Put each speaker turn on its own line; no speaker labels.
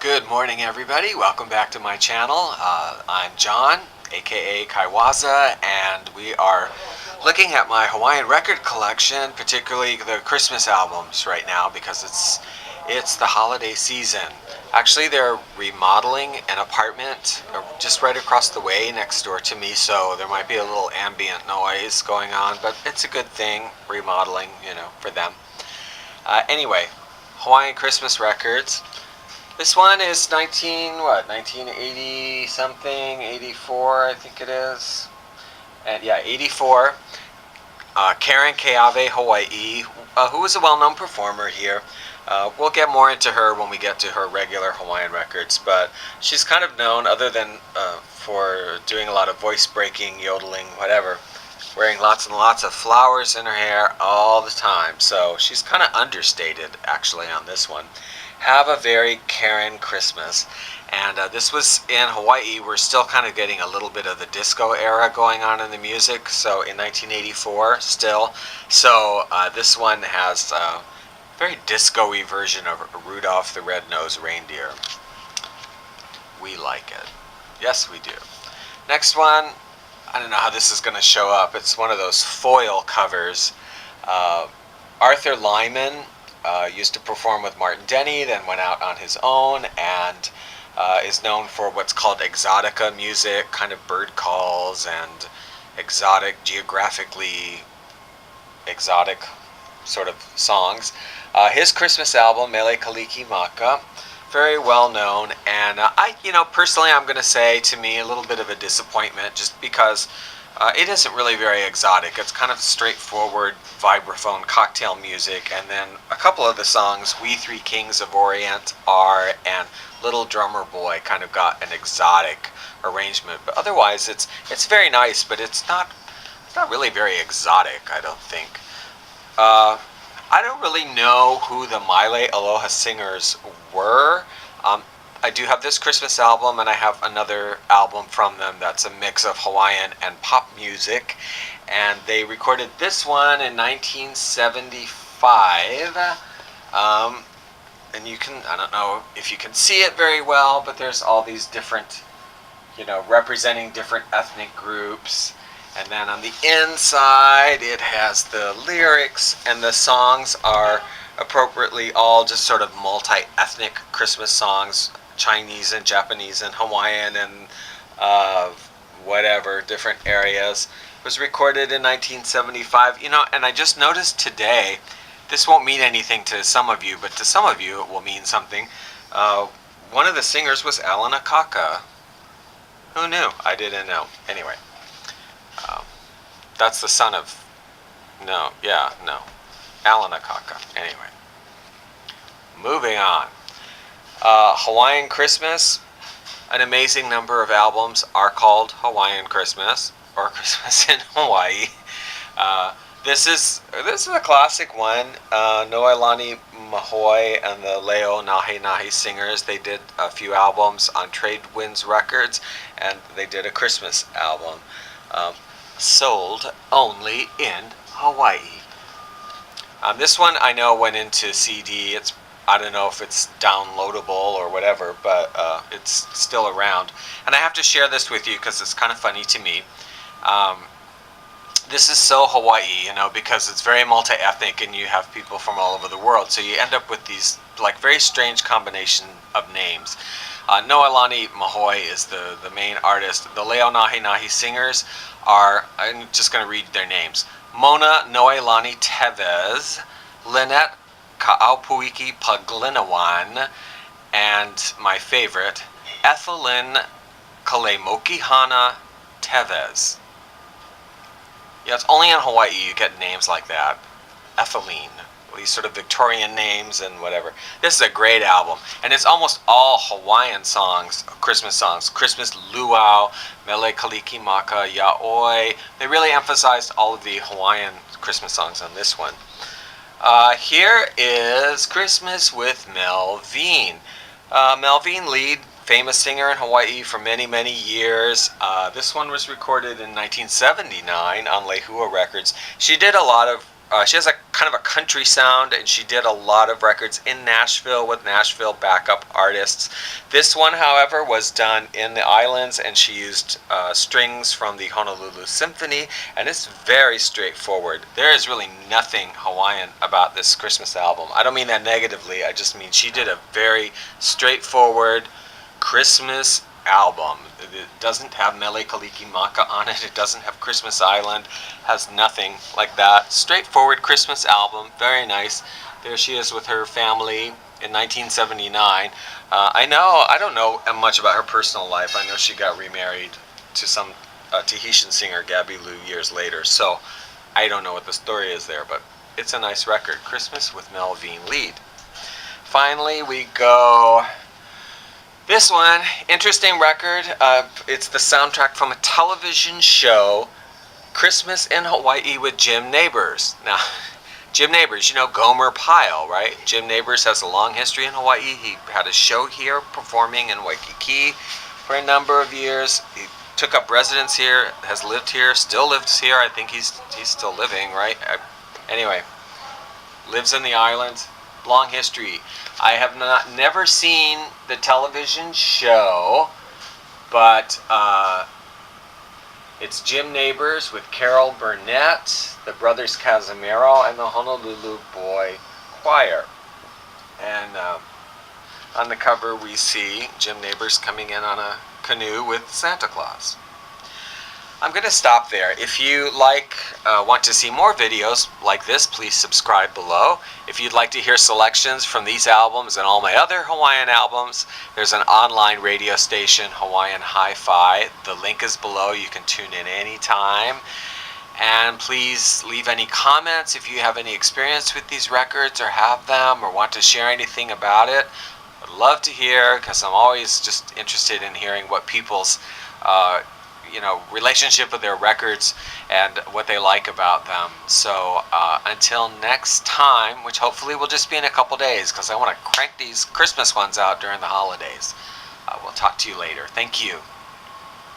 Good morning, everybody. Welcome back to my channel. I'm John, aka Keawehawaii, and we are looking at my Hawaiian record collection, particularly the Christmas albums right now because it's the holiday season. Actually, they're remodeling an apartment just right across the way next door to me, so there might be a little ambient noise going on, but it's a good thing, remodeling, for them. Anyway, Hawaiian Christmas records. This one is 1980 something, 84 I think it is. And yeah, 84. Keawehawaii, who was a well-known performer here. We'll get more into her when we get to her regular Hawaiian records, but she's kind of known, other than for doing a lot of voice breaking, yodeling, whatever, wearing lots and lots of flowers in her hair all the time. So she's kind of understated actually on this one. Have a very Karen Christmas. And this was in Hawaii. We're still kind of getting a little bit of the disco era going on in the music. So in 1984 still. So this one has a very disco-y version of Rudolph the Red-Nosed Reindeer. We like it. Yes, we do. Next one, I don't know how this is going to show up. It's one of those foil covers. Arthur Lyman used to perform with Martin Denny, then went out on his own, and is known for what's called exotica music, kind of bird calls and geographically exotic sort of songs. His Christmas album, Maile very well known, and personally, I'm going to say, to me, a little bit of a disappointment, just because it isn't really very exotic. It's kind of straightforward vibraphone cocktail music, and then a couple of the songs, We Three Kings of Orient Are and Little Drummer Boy, kind of got an exotic arrangement. But otherwise, it's very nice, but it's not really very exotic, I don't think. I don't really know who the Maile Aloha singers were. I do have this Christmas album, and I have another album from them that's a mix of Hawaiian and pop music. And they recorded this one in 1975. And I don't know if you can see it very well, but there's all these different, representing different ethnic groups. And then on the inside, it has the lyrics, and the songs are appropriately all just sort of multi-ethnic Christmas songs, Chinese and Japanese and Hawaiian and whatever, different areas. It was recorded in 1975, and I just noticed today, this won't mean anything to some of you, but to some of you it will mean something. One of the singers was Alan Akaka. Who knew? I didn't know. Anyway. That's the son of, Alan Akaka. Anyway, moving on. Hawaiian Christmas, an amazing number of albums are called Hawaiian Christmas, or Christmas in Hawaii. This is a classic one. Noelani, Mahoe, and the Leo Nahenahe singers, they did a few albums on Trade Winds Records, and they did a Christmas album. Sold only in Hawaii. This one I know went into CD. I don't know if it's downloadable or whatever, but it's still around. And I have to share this with you because it's kind of funny to me. This is so Hawaii, because it's very multi-ethnic and you have people from all over the world. So you end up with these very strange combination of names. Noelani Mahoe is the main artist. The Leo Nahenahe singers are, I'm just going to read their names: Mona Noelani Tevez, Lynette Ka'aupuiki Paglinawan, and my favorite, Ethelyn Kalemokihana Tevez. Yeah, it's only in Hawaii you get names like that. Ethelene. These sort of Victorian names and whatever. This is a great album, and it's almost all Hawaiian songs, Christmas songs. Christmas Luau, Mele Kalikimaka, Yaoi. They really emphasized all of the Hawaiian Christmas songs on this one. Here is Christmas with Melveen. Melveen, lead famous singer in Hawaii for many, many years. This one was recorded in 1979 on Lehua Records. She did a lot of she has a kind of a country sound, and she did a lot of records in Nashville with Nashville backup artists. This one, however, was done in the islands, and she used strings from the Honolulu Symphony, and it's very straightforward. There is really nothing Hawaiian about this Christmas album. I don't mean that negatively, I just mean she did a very straightforward Christmas album. It doesn't have Mele Kalikimaka on it. It doesn't have Christmas Island. Has nothing like that. Straightforward Christmas album. Very nice. There she is with her family in 1979. I don't know much about her personal life. I know she got remarried to some Tahitian singer, Gabby Lou, years later. So I don't know what the story is there, but it's a nice record. Christmas with Melveen lead. Finally, we go. This one, interesting record. It's the soundtrack from a television show, Christmas in Hawaii with Jim Nabors. Now, Jim Nabors, you know Gomer Pyle, right? Jim Nabors has a long history in Hawaii. He had a show here performing in Waikiki for a number of years. He took up residence here, has lived here, still lives here. I think he's still living, right? Anyway, lives in the islands. Long history. I have never seen the television show, but it's Jim Nabors with Carol Burnett, the Brothers Casimiro, and the Honolulu Boy Choir. And on the cover we see Jim Nabors coming in on a canoe with Santa Claus. I'm going to stop there. If you want to see more videos like this, please subscribe below. If you'd like to hear selections from these albums and all my other Hawaiian albums, there's an online radio station, Hawaiian Hi-Fi. The link is below. You can tune in anytime. And please leave any comments if you have any experience with these records or have them or want to share anything about it. I'd love to hear, because I'm always just interested in hearing what people's relationship with their records and what they like about them. So until next time, which hopefully will just be in a couple days, because I want to crank these Christmas ones out during the holidays. We'll talk to you later. Thank you.